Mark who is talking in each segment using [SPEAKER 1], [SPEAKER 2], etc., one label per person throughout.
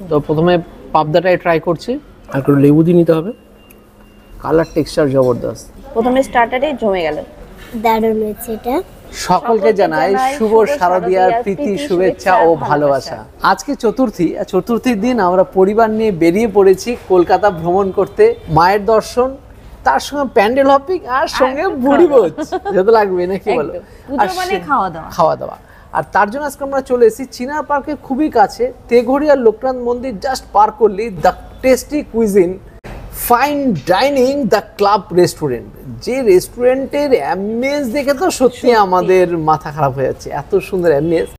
[SPEAKER 1] তো প্রথমে পাবদাটাই ট্রাই করছি, আর একটু লেবু দিয়ে নিতে হবে। কালার টেক্সচার জবরদস্ত।
[SPEAKER 2] প্রথমে স্টার্টারে জমে গেল।
[SPEAKER 3] দারুণ হয়েছে এটা।
[SPEAKER 1] সকলকে জানাই শুভ শারদীয়ার প্রীতি, শুভেচ্ছা ও ভালোবাসা। আজকে চতুর্থী, চতুর্থীর দিন আমরা পরিবার নিয়ে বেরিয়ে পড়েছি কলকাতা ভ্রমণ করতে। মায়ের দর্শন, তার সঙ্গে প্যান্ডেল হপিং, আর সঙ্গে বুড়ি ভোজ, যত লাগবে নাকি বলো, আর খাওয়া দাওয়া। আর তার জন্য আজকে আমরা চলে এসেছি চিনার পার্কের খুবই কাছে, তেঘড়িয়া লোকনাথ মন্দির জাস্ট পার করলি the tasty cuisine fine dining the club restaurant. যে রেস্টুরেন্টের অ্যাম্বিয়েন্স দেখে তো সত্যি আমাদের মাথা খারাপ হয়ে যাচ্ছে, এত সুন্দর অ্যাম্বিয়েন্স।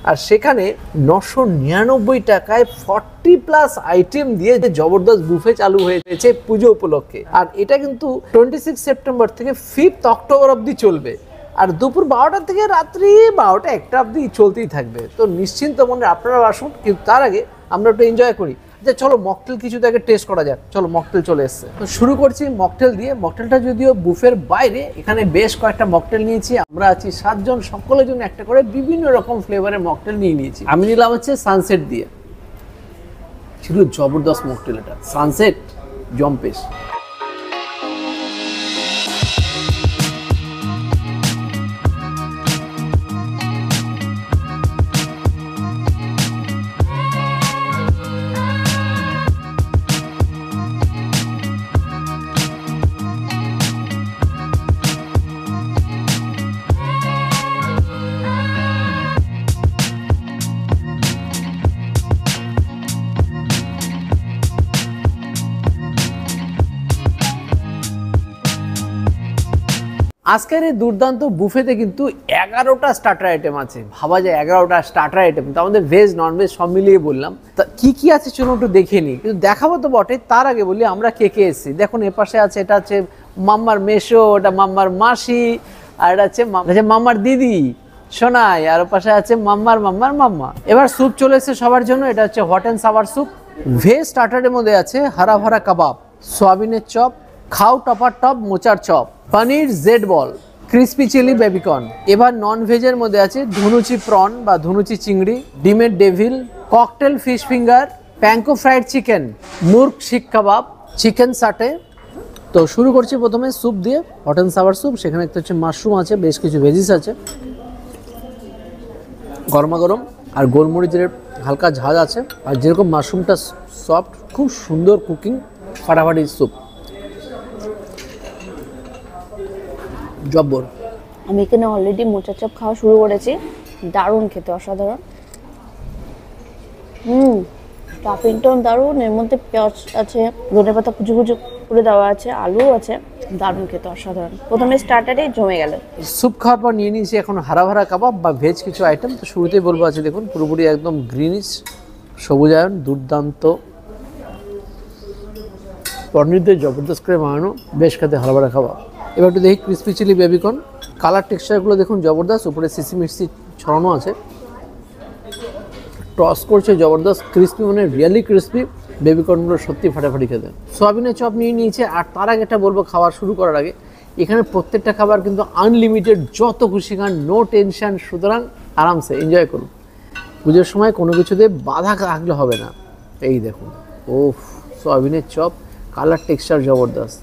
[SPEAKER 1] আর সেখানে 999 টাকায় 40+ আইটেম দিয়ে যে জবরদস্ত বুফে চালু হয়েছে পুজো উপলক্ষে। আর এটা কিন্তু 26 সেপ্টেম্বর থেকে 5 অক্টোবর অবধি চলবে। আর দুপুর 12টা থেকে রাত্রি 12টা 1টা অবধি চলতেই থাকবে। তো নিশ্চিন্ত মনে আপনারা আসুন, কিন্তু তার আগে আমরা একটু এনজয় করি। যে চলো মকটেল কিছু আগে টেস্ট করা যাক। চলো, মকটেল চলে এসছে। তো শুরু করছি মকটেল দিয়ে। মকটেলটা যদিও বুফের বাইরে, এখানে বেশ কয়েকটা মকটেল নিয়েছি। আমরা আছি 7 জন, সকলের জন্য একটা করে বিভিন্ন রকম ফ্লেভারের মকটেল নিয়ে নিয়েছি। আমি নিলাম হচ্ছে সানসেট দিয়ে। ছিল জবরদস্ত মকটেল এটা, সানসেট জম্পেশ। আজকের এই দুর্দান্ত বুফেতে কিন্তু 11টা স্টার্টার আইটেম আছে। ভাবা যায় 11টা স্টার্টার আইটেম, তো আমাদের ভেজ ননভেজ সব মিলিয়ে বললাম। তা কি কি আছে চলো একটু দেখে নিই, কিন্তু দেখাবো তো বটে। তার আগে বলি আমরা কে কে এসেছি। দেখুন এপাশে আছে, এটা হচ্ছে মাম্মার মেশো, ওটা মাম্মার মাসি, আর এটা হচ্ছে মাম্মার দিদি সোনাই, আর ওপাশে আছে মাম্মার মাম্মা। এবার স্যুপ চলে এসেছে সবার জন্য। এটা হচ্ছে hot and sour soup. Veg স্টার্টারের মধ্যে আছে হারা ভরা কাবাব, সোয়াবিনের চপ, খাও টপার টপ মোচার চপ, পনির জেড বল, ক্রিসপি চিলি বেবিকর্ন। এবার নন ভেজের মধ্যে আছে ধুনুচি প্রন বা ধুনুচি চিংড়ি, ডিমের devil, cocktail fish finger, panko fried chicken, murgh seekh kebab, chicken সাটে। তো শুরু করছি প্রথমে স্যুপ দিয়ে, হট অ্যান্ড সাওয়ার স্যুপ। সেখানে একটা হচ্ছে মাশরুম আছে, বেশ কিছু ভেজিস আছে, গরমা গরম, আর গোলমরিচের হালকা ঝাঁজ আছে। আর যেরকম মাশরুমটা সফট, খুব সুন্দর কুকিং, ফাটাফাটি স্যুপ জব্বর।
[SPEAKER 2] আমি এখানে অলরেডি মোচার চপ খাওয়া শুরু করেছি। দারুণ খেতে, অসাধারণ। স্টাফিংটাও দারুণ। এর মধ্যে পেঁয়াজ আছে, ধনেপাতা কুচু কুচু করে দেওয়া আছে, আলু আছে। দারুণ খেতে, অসাধারণ। প্রথমে স্টার্টারে জমে গেল।
[SPEAKER 1] স্যুপ খাওয়ার পর নিয়ে নিয়েছি এখন হারা ভরা কাবাব বা ভেজ কিছু আইটেম। তো শুরুতেই বলবো আছে, দেখুন পুরোপুরি একদম গ্রিনিশ সবুজায়ন, দুর্দান্ত পনির দিয়ে জবরদস্ত করে বানানো, বেশ খেতে হারা ভরা কাবাব। এবার একটু দেখি ক্রিসপি চিলি বেবিকর্ন। কালার টেক্সচারগুলো দেখুন জবরদস্ত, উপরে সিসি মিক্সি ছড়ানো আছে, টস করছে জবরদস্ত, ক্রিসপি মানে রিয়েলি ক্রিসপি। বেবিকর্নগুলো সত্যি ফাটাফাটি খেতে। সোয়াবিনের চপ নিয়ে নিয়েছে। আর তার আগে এটা বলবো, খাবার শুরু করার আগে, এখানে প্রত্যেকটা খাবার কিন্তু আনলিমিটেড, যত খুশি খান, নো টেনশন। সুতরাং আরামসে এনজয় করুন। পুজোর সময় কোনো কিছুতে বাধা রাখলে হবে না। এই দেখুন, ওফ, সোয়াবিনের চপ, কালার টেক্সচার জবরদস্ত।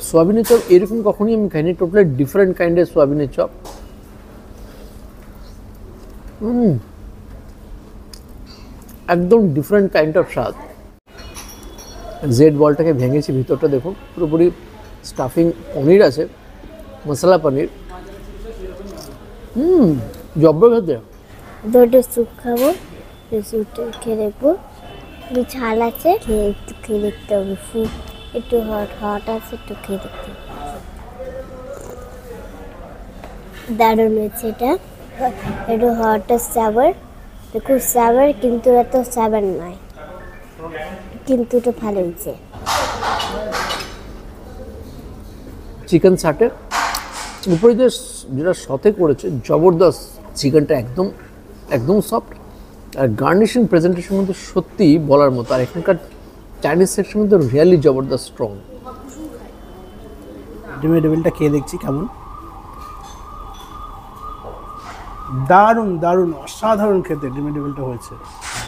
[SPEAKER 1] সোয়াবিনের চপ এরকম কখনই আমি খাইনি, টোটালি ডিফারেন্ট কাইন্ডের সোয়াবিনের চপ। একদম ডিফারেন্ট কাইন্ড অফ স্বাদ। জেড বলটাকে ভেঙেছি, ভিতরটা দেখুন পুরোপুরি স্টাফিং পনির আছে, মশলা পনির। জব্বর খেতে।
[SPEAKER 3] দুটো স্যুপ খাবো, স্যুপটা খেয়ে দেখবো। একটু ঝাল আছে, খেয়ে দেখতে হবে। একটু হট আছে, একটু খেয়ে দেখতে হবে। দারুণ হয়েছে এটা। একটু হট সাবার, দেখুন সাবার, কিন্তু এত সাবার নয়, কিন্তু এটা ভালো হয়েছে।
[SPEAKER 1] চিকেন সাটে উপরে যেটা সতে করেছে জবরদস্ত। চিকেনটা একদম একদম সফট, আর গার্নিশিং প্রেজেন্টেশন মধ্যে সত্যি বলার মতো। আর এখানকার চাইনিজ সেকশন মধ্যে রিয়েলি জবরদস্ত স্ট্রং।
[SPEAKER 4] ডিমের ডেভিলটা খেয়ে দেখছি কেমন। দারুণ দারুণ অসাধারণ খেতে ডিমের ডেভিলটা হয়েছে।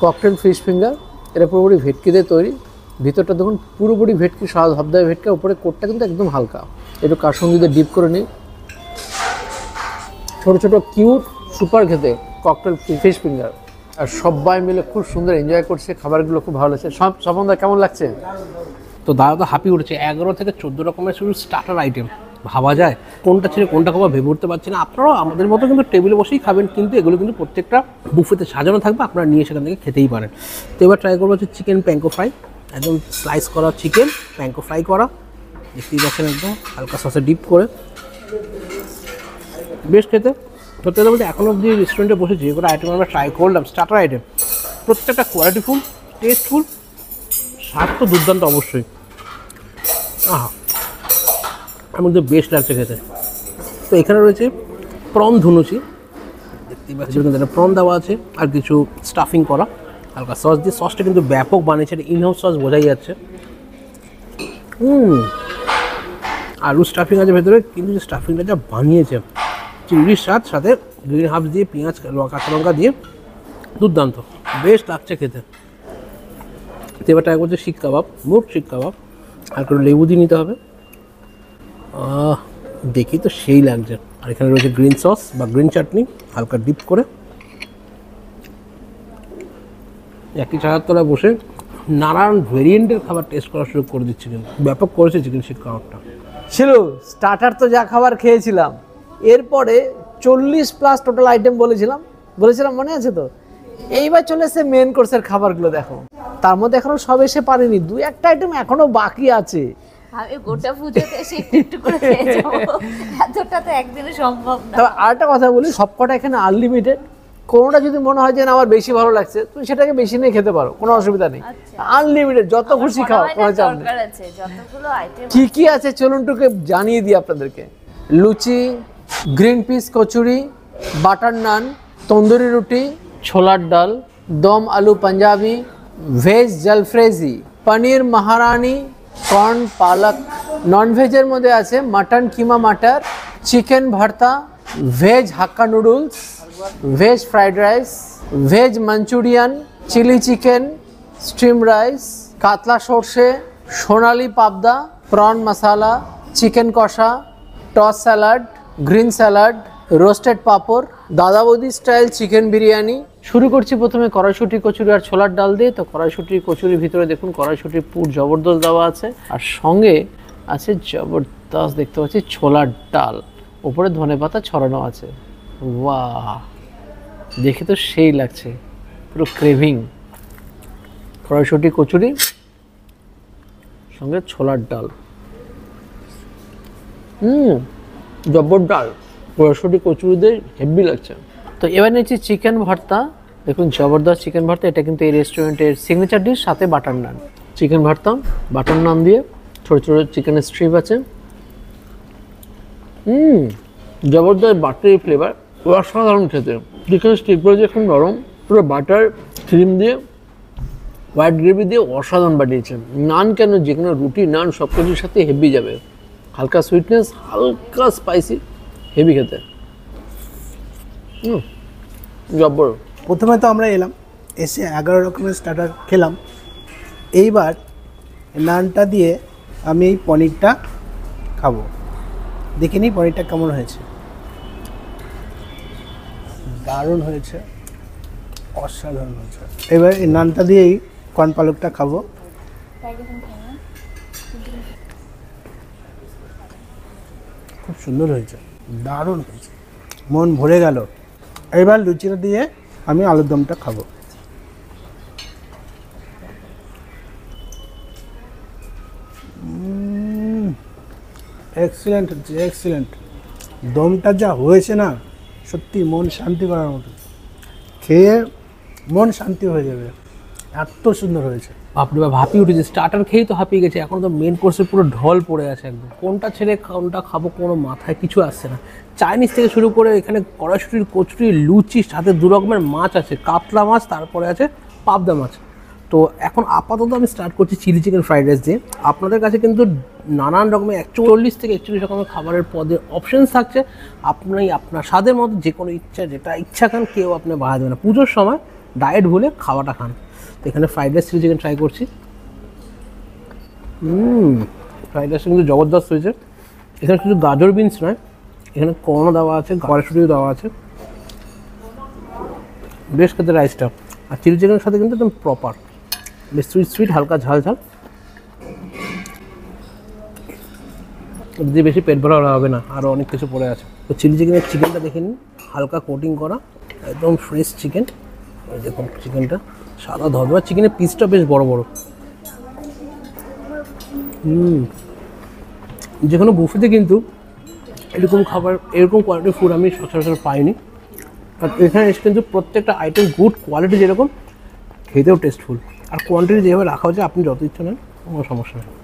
[SPEAKER 1] ককটেল ফিশ ফিঙ্গার, এটা পুরোপুরি ভেটকি দিয়ে তৈরি। ভিতরটা দেখুন পুরোপুরি ভেটকি, স্বাদ হবদায় ভেটকা, উপরে কোটটা কিন্তু একদম হালকা। একটু কার সঙ্গে দিয়ে ডিপ করে নিই। ছোটো ছোটো কিউট সুপার খেতে ককটেল ফিশ ফিঙ্গার, আর সবাই মিলে খুব সুন্দর এনজয় করছে, খাবারগুলো খুব ভালো লাগছে। স্বপনদা কেমন লাগছে?
[SPEAKER 5] তো দাদা তো হাঁপিয়ে উঠেছে, 11 থেকে 14 রকমের শুধু স্টার্টার আইটেম, ভাবা যায় কোনটা ছেড়ে কোনটা খাবার ভেবে উঠতে পারছি না। আপনারাও আমাদের মতো কিন্তু টেবিলে বসেই খাবেন, কিন্তু এগুলো কিন্তু প্রত্যেকটা বুফেতে সাজানো থাকবে, আপনারা নিয়ে সেখান থেকে খেতেই পারেন। তো এবার ট্রাই করবো হচ্ছে চিকেন প্যাঙ্কো ফ্রাই, একদম স্লাইস করা চিকেন প্যাঙ্কো ফ্রাই করা, দেখতেই পাচ্ছেন একদম হালকা সসে ডিপ করে, বেশ খেতে। সত্যি কথা বলতে এখনও অবধি রেস্টুরেন্টে বসেছি, এগুলো আইটেম আমরা ট্রাই করলাম, স্টার্টার আইটেম প্রত্যেকটা কোয়ালিটিফুল, টেস্টফুল, স্বাদ তো দুর্দান্ত অবশ্যই। আহা, আমার মধ্যে বেস্ট লাগছে খেতে। তো এখানে রয়েছে প্রন ধুনুচি, দেখতেই পাচ্ছি একটা প্রন দেওয়া আছে, আর কিছু স্টাফিং করা হালকা সস দিয়ে। সসটা কিন্তু ব্যাপক বানিয়েছে, এটা ইনহাউস সস বোঝাই যাচ্ছে। আলু স্টাফিং আছে ভেতরে, কিন্তু যে স্টাফিংটা যা বানিয়েছে, চিংড়ির সাথে গ্রিন হার্বস দিয়ে, পেঁয়াজ কাঁচা লঙ্কা দিয়ে, দুর্দান্ত বেশ লাগছে খেতে। এবার ট্রাই করছে শিক কাবাব, মুখ শিক কাবাব, আর কোনো লেবু দিয়ে নিতে হবে। দেখি তো সেই লাগছে। আর এখানে রয়েছে গ্রিন সস বা গ্রিন চাটনি, হালকা ডিপ করে। একই ছায়ার তলায় বসে নানান ভেরিয়েন্টের খাবার টেস্ট করা শুরু করে দিচ্ছে, কিন্তু ব্যাপক করেছে চিকেন শিক কাবাবটা।
[SPEAKER 1] ছিল স্টার্টার তো যা খাবার খেয়েছিলাম, এরপরে 40+ টোটাল আইটেম বলেছিলাম মনে আছে তো? এইবার চলে এসে মেন কোর্সের খাবারগুলো দেখো, তার মধ্যে এখনো সব এসে পারেনি, 2-1টা আইটেম এখনো বাকি আছে।
[SPEAKER 2] আমি গোটা পুজোতে এসে একটু করে খেয়ে যাবো, এতটা তো একদিনে সম্ভব না।
[SPEAKER 1] তবে আরেকটা কথা বলি, সবকটা এখানে আনলিমিটেড। কোনোটা যদি মনে হয় যে না আমার বেশি ভালো লাগছে, তুমি সেটাকে বেশি নিয়ে খেতে পারো, কোনো অসুবিধা নেই। আনলিমিটেড, যত খুশি খাও, কোনো চাপ নেই।
[SPEAKER 2] যতগুলো আইটেম
[SPEAKER 1] কি কি আছে চলুন টুকে জানিয়ে দিই আপনাদেরকে। Luchi, green peas kachori, butter naan, tandoori roti, ছোলার ডাল, dum aloo Punjabi, veg jalfrezi, paneer maharani, corn palak. Non ভেজের মধ্যে আছে mutton keema matar, chicken bharta, veg hakka noodles, veg fried rice, veg Manchurian, chilli chicken, steam rice, কাতলা সর্ষে, সোনালি পাবদা, প্রন মশালা, চিকেন কষা, toss salad, green salad, roasted papad, Dada Boudi style chicken biryani. শুরু করছি প্রথমে কড়াইশুঁটি কচুরি আর ছোলার ডাল দিয়ে। তো কড়াইশুঁটি কচুরির ভিতরে দেখুন কড়াইশুঁটির পুর জবরদস্ত দেওয়া আছে, আর সঙ্গে আছে জবরদস্ত দেখতে পাচ্ছি ছোলার ডাল, উপরে ধনেপাতা ছড়ানো আছে। বাহ, দেখে তো সেই লাগছে, পুরো ক্রেভিং। কড়াইশুঁটি কচুরি সঙ্গে ছোলার ডাল, জব্বর ডাল, কড়াইশুঁটি কচুরি দিয়ে হেভি লাগছে। তো এবার নিচ্ছি চিকেন ভর্তা, দেখুন জবরদস্ত চিকেন ভর্তা, এটা কিন্তু এই রেস্টুরেন্টের সিগনেচার ডিশ, সাথে বাটার নান। চিকেন ভর্তা বাটার নান দিয়ে, ছোটো ছোটো চিকেনের স্ট্রিপ আছে, জবরদস্ত বাটারি ফ্লেভার, অসাধারণ খেতে। চিকেন স্ট্রিপগুলো যে খুব নরম, পুরো বাটার ক্রিম দিয়ে, হোয়াইট গ্রেভি দিয়ে অসাধারণ বানিয়েছে। নান কেন, যে কোনো রুটি নান সব কিছুর সাথে হেভি যাবে, হালকা সুইটনেস, হালকা স্পাইসি, হেভি খেতে। জব্বর।
[SPEAKER 4] প্রথমে তো আমরা এলাম, এসে 11 রকমের স্টার্টার খেলাম। এইবার নানটা দিয়ে আমি এই পনিরটা খাবো, দেখে নিই পনিরটা কেমন হয়েছে। দারুণ হয়েছে, অসাধারণ হয়েছে। এবার এই নানটা দিয়েই কর্ন পালকটা খাবো। খুব সুন্দর হয়েছে, দারুণ হয়েছে, মন ভরে গেল। এবার লুচিটা দিয়ে আমি আলুর দমটা খাবো। এক্সিলেন্ট হচ্ছে, এক্সিলেন্ট। দমটা যা হয়েছে না, সত্যি মন শান্তি করার মতো, খেয়ে মন শান্তি হয়ে যাবে, এত সুন্দর হয়েছে।
[SPEAKER 5] বাপরে বাপ, হাঁপিয়ে উঠেছে, স্টার্টার খেয়েই তো হাঁপিয়ে গেছে, এখন তো মেন কোর্সে পুরো ঢল পড়ে আছে একদম। কোনটা ছেড়ে কোনটা খাবো কোনো মাথায় কিছু আসছে না। চাইনিজ থেকে শুরু করে এখানে কড়াইশুঁটির কচুরি, লুচি, সাথে 2 রকমের মাছ আছে, কাতলা মাছ, তারপরে আছে পাবদা মাছ। তো এখন আপাতত আমি স্টার্ট করছি চিলি চিকেন ফ্রাইড রাইস দিয়ে। আপনাদের কাছে কিন্তু নানান রকমের 40 থেকে 41 রকমের খাবারের পদের অপশানস থাকছে, আপনি আপনার স্বাদের মতো যে কোনো ইচ্ছা, যেটা ইচ্ছা খান, কেউ আপনি বাধা দেবে না। পুজোর সময় ডায়েট ভুলে খাওয়াটা খান। তো এখানে fried rice chilli chicken try করছি। ফ্রাইড রাইসটা কিন্তু জবরদস্ত হয়েছে। এখানে শুধু গাজর বিনস নয়, এখানে কর্ন দেওয়া আছে, কড়াইশুটিও দেওয়া আছে, বেশ খেতে রাইসটা। আর চিলি চিকেনের সাথে কিন্তু একদম প্রপার বেশ সুইট সুইট, হালকা ঝাল ঝাল। যদি বেশি পেট ভরা হবে না, আরও অনেক কিছু পড়ে আছে। তো চিলি চিকেনের চিকেনটা দেখে নিন, হালকা কোটিং করা, একদম ফ্রেশ চিকেন। এই দেখুন চিকেনটা সাদা ধবধবা, চিকেনের পিসটা বেশ বড় বড়। যে কোনো বুফেতে কিন্তু এরকম খাবার, এরকম কোয়ালিটির ফুড আমি সচরাচর পাইনি। আর এখানে এসে কিন্তু প্রত্যেকটা আইটেম গুড কোয়ালিটি, যেরকম খেতেও টেস্টফুল। আর কোয়ান্টিটি যেভাবে রাখা হচ্ছে, আপনি যত ইচ্ছা নেন, কোনো সমস্যা নেই।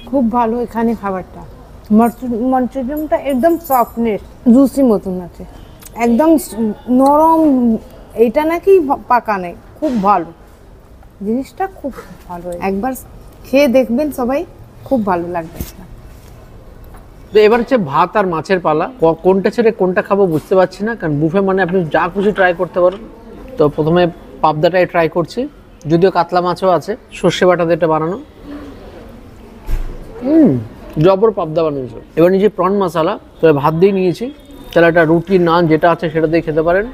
[SPEAKER 6] খুব ভালো এখানে খাবারটা। মাঞ্চুরিয়ানটা একদম সফটনেস, জুসি মতন আছে, একদম নরম। এইটা নাকি পাকা নেই, খুব ভালো জিনিসটা, খুব ভালো। একবার খেয়ে দেখবেন সবাই, খুব ভালো লাগবে।
[SPEAKER 1] তো এবার হচ্ছে ভাত আর মাছের পালা। কোনটা ছেড়ে কোনটা খাবো বুঝতে পারছি না, কারণ বুফে মানে আপনি যা খুশি ট্রাই করতে পারেন। তো প্রথমে পাবদাটাই ট্রাই করছি, যদিও কাতলা মাছও আছে, সর্ষে বাটাতে এটা বানানো। জবর পাবদা বানিয়েছে। এবার নিয়েছি প্রন মশলা, তো ভাত দিয়ে নিয়েছি, তাহলে একটা রুটি নান যেটা আছে সেটা দিয়ে খেতে পারেন।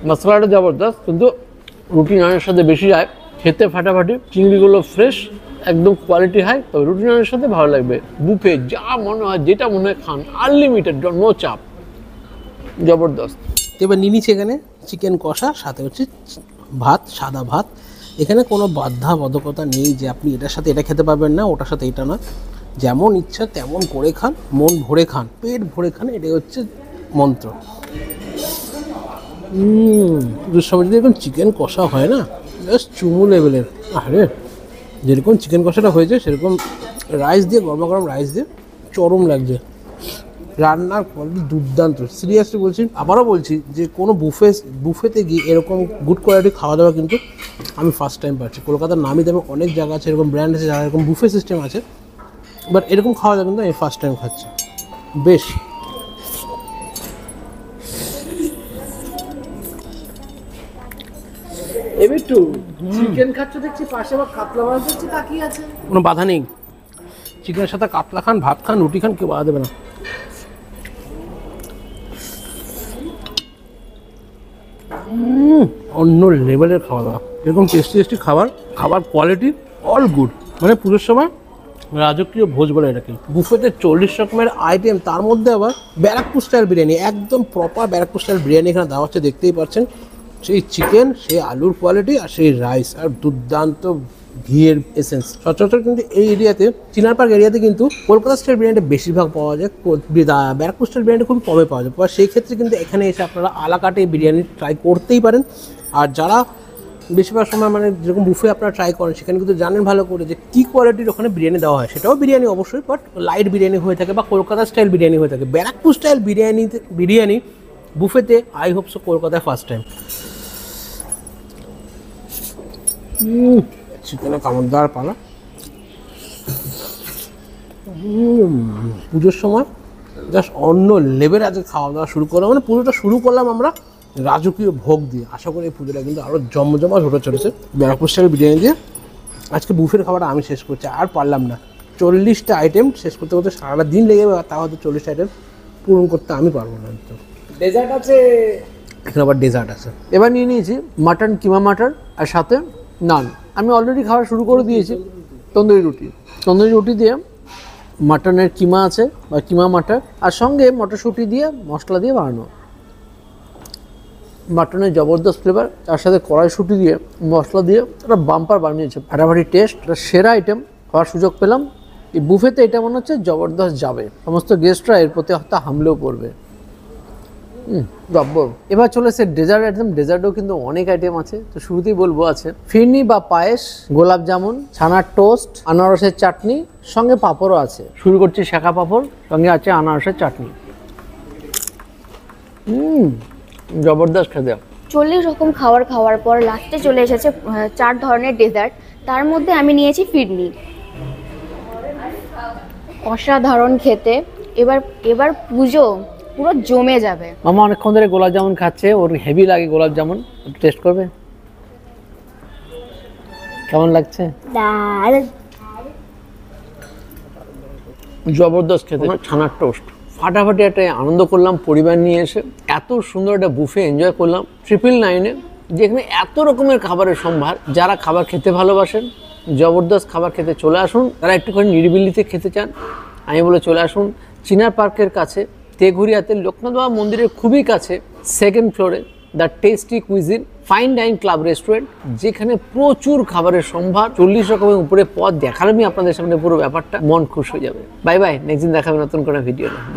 [SPEAKER 1] মশলাটা জবরদস্ত, কিন্তু রুটি নানের সাথে বেশি যায়, খেতে ফাটাফাটি। চিংড়িগুলো ফ্রেশ, একদম কোয়ালিটি হাই, তবে রুটি নানের সাথে ভালো লাগবে। বুফে যা মনে হয়, যেটা মনে হয় খান, আনলিমিটেড, নো চাপ, জবরদস্ত।
[SPEAKER 5] এবার নিয়ে নিচ্ছি এখানে চিকেন কষা, সাথে হচ্ছে ভাত, সাদা ভাত। এখানে কোনো বাধ্যবাধকতা নেই যে আপনি এটার সাথে এটা খেতে পারবেন না, ওটার সাথে এটা নয়। যেমন ইচ্ছা তেমন করে খান, মন ভরে খান, পেট ভরে খান, এটাই হচ্ছে মন্ত্র। সময় যদি এরকম চিকেন কষা হয় না, জাস্ট চুমু লেভেলের। আরে যেরকম চিকেন কষাটা হয়েছে, সেরকম রাইস দিয়ে, গরম গরম রাইস দিয়ে চরম লাগছে। রান্নার কোয়ালিটি দুর্দান্ত, সিরিয়াসলি বলছি। আবারও বলছি যে কোনো বুফেতে গিয়ে এরকম গুড কোয়ালিটি খাওয়া দাওয়া কিন্তু আমি ফার্স্ট টাইম পাচ্ছি। কলকাতার নামি দামি অনেক জায়গা আছে, এরকম ব্র্যান্ড আছে যারা এরকম বুফে সিস্টেম আছে, বাট এরকম খাওয়া দাওয়া কিন্তু আমি ফার্স্ট টাইম খাচ্ছি। বেশ
[SPEAKER 1] এবার একটু চিকেন খাচ্ছ দেখছি, পাশে আবার কাতলা মাছ দেখছি তাকিয়ে আছে।
[SPEAKER 5] কোনো বাধা নেই, চিকেনের সাথে কাতলা খান, ভাত খান, রুটি খান, কেউ বাধা দেবে না। অন্য লেভেলের খাওয়া দাওয়া, এরকম টেস্টি টেস্টি খাবার কোয়ালিটি অল গুড। মানে পুজোর সময় রাজকীয় ভোজ বলে এটাকে। বুফেতে 40 রকমের আইটেম, তার মধ্যে আবার ব্যারাকপুর স্টাইল বিরিয়ানি, একদম প্রপার ব্যারাকপুর স্টাইল বিরিয়ানি এখানে দেওয়া হচ্ছে, দেখতেই পাচ্ছেন। সেই চিকেন, সেই আলুর কোয়ালিটি, আর সেই রাইস, আর দুর্দান্ত ঘিয়ের এসেন্স। সচরাচর কিন্তু এই এরিয়াতে, চিনার পার্ক এরিয়াতে কিন্তু কলকাতা স্টাইল বিরিয়ানিটা বেশিরভাগ পাওয়া যায়, ব্যারাকপুর স্টাইল বিরিয়ানিটা খুবই কমে পাওয়া যায়। সেই ক্ষেত্রে কিন্তু এখানে এসে আপনারা আলাকাটে বিরিয়ানি ট্রাই করতেই পারেন। আর যারা বেশিরভাগ সময় মানে যেরকম বুফে আপনারা ট্রাই করেন, সেখানে কিন্তু জানেন ভালো করে যে কী কোয়ালিটির ওখানে বিরিয়ানি দেওয়া হয়। সেটাও বিরিয়ানি অবশ্যই, বাট লাইট বিরিয়ানি হয়ে থাকে বা কলকাতা স্টাইল বিরিয়ানি হয়ে থাকে। ব্যারাকপুর স্টাইল বিরিয়ানি বুফেতে আই হোপ সো কলকাতায় ফার্স্ট টাইম। চিকেনের কামড়দার পালা। পুজোর সময় জাস্ট অন্য লেভেল আজকে খাওয়া দাওয়া শুরু করলাম, মানে পুজোটা শুরু করলাম আমরা রাজকীয় ভোগ দিয়ে। আশা করি এই পুজোটা কিন্তু আরও জমজমাট হতে চলেছে ব্যারাকপুর স্টাইল বিরিয়ানি দিয়ে। আজকে বুফের খাবারটা আমি শেষ করছি, আর পারলাম না। 40টা আইটেম শেষ করতে করতে সারাটা দিন লেগে যাবে, তা হয়তো 40টা আইটেম পূরণ করতে আমি পারবো না। তো
[SPEAKER 1] ডেজার্ট আছে,
[SPEAKER 5] এখানে আবার ডেজার্ট আছে।
[SPEAKER 1] এবার নিয়ে নিয়েছি মাটন, কিমা মাটন, আর সাথে নান। আমি অলরেডি খাওয়া শুরু করে দিয়েছি। তন্দুরি রুটি দিয়ে মাটনের কিমা আছে বা কিমা মাটন, আর সঙ্গে মটরশুঁটি দিয়ে মশলা দিয়ে বানানো। মাটনের জবরদস্ত ফ্লেভার, তার সাথে কড়াইশুঁটি দিয়ে মশলা দিয়ে একটা বাম্পার বানিয়েছে, ফাটাফাটি টেস্ট। একটা সেরা আইটেম খাওয়ার সুযোগ পেলাম এই বুফেতে। এটা মনে হচ্ছে জবরদস্ত যাবে, সমস্ত গেস্টরা এর প্রতি হয়তো হামলেও পড়বে। জব্বর। এবার চলেছে ডেজার্ট আইটেম। ডেজার্টও কিন্তু অনেক আইটেম আছে। তো শুরুতেই বলবো আছে ফিরনি বা পায়েস, গোলাপ জামুন, ছানার টোস্ট, আনারসের চাটনি, সঙ্গে পাঁপড়ও আছে। শুরু করছি শাঁখা পাঁপড়, সঙ্গে আছে আনারসের চাটনি। জবরদস্ত খেতে।
[SPEAKER 2] 40 রকম খাওয়ার পর লাস্টে চলে এসেছে 4 ধরনের ডেজার্ট। তার মধ্যে আমি নিয়েছি ফিরনি। অসাধারণ খেতে,
[SPEAKER 7] এবার এবার পুজো পুরো জমে যাবে।
[SPEAKER 1] মামা অনেকক্ষণ ধরে গোলাপ জামুন খাচ্ছে, ওর হেভি লাগে গোলাপ জামুন, একটু টেস্ট করবে? কেমন লাগছে?
[SPEAKER 3] দারুণ।
[SPEAKER 1] জবরদস্ত খেতে, ছানার টোস্ট ফাটাফাটি একটা আনন্দ করলাম পরিবার নিয়ে এসে, এত সুন্দর একটা বুফে এনজয় করলাম 999-এ, যেখানে এত রকমের খাবারের সম্ভার। যারা খাবার খেতে ভালোবাসেন, জবরদস্ত খাবার খেতে চলে আসুন। যারা একটুখানি নিরিবিলিতে খেতে চান, আমি বলে চলে আসুন চিনার পার্কের কাছে তেঘুরিয়াতে লোকনাথ বাবা মন্দিরের খুবই কাছে 2nd ফ্লোরে the tasty cuisine fine dine club restaurant, যেখানে প্রচুর খাবারের সম্ভার, 40 রকমের উপরে পদ দেখালামই আপনাদের সামনে পুরো ব্যাপারটা, মন খুশ হয়ে যাবে। বাই বাই, নেক্সট দিন দেখাবে নতুন কোনো ভিডিও। বাই।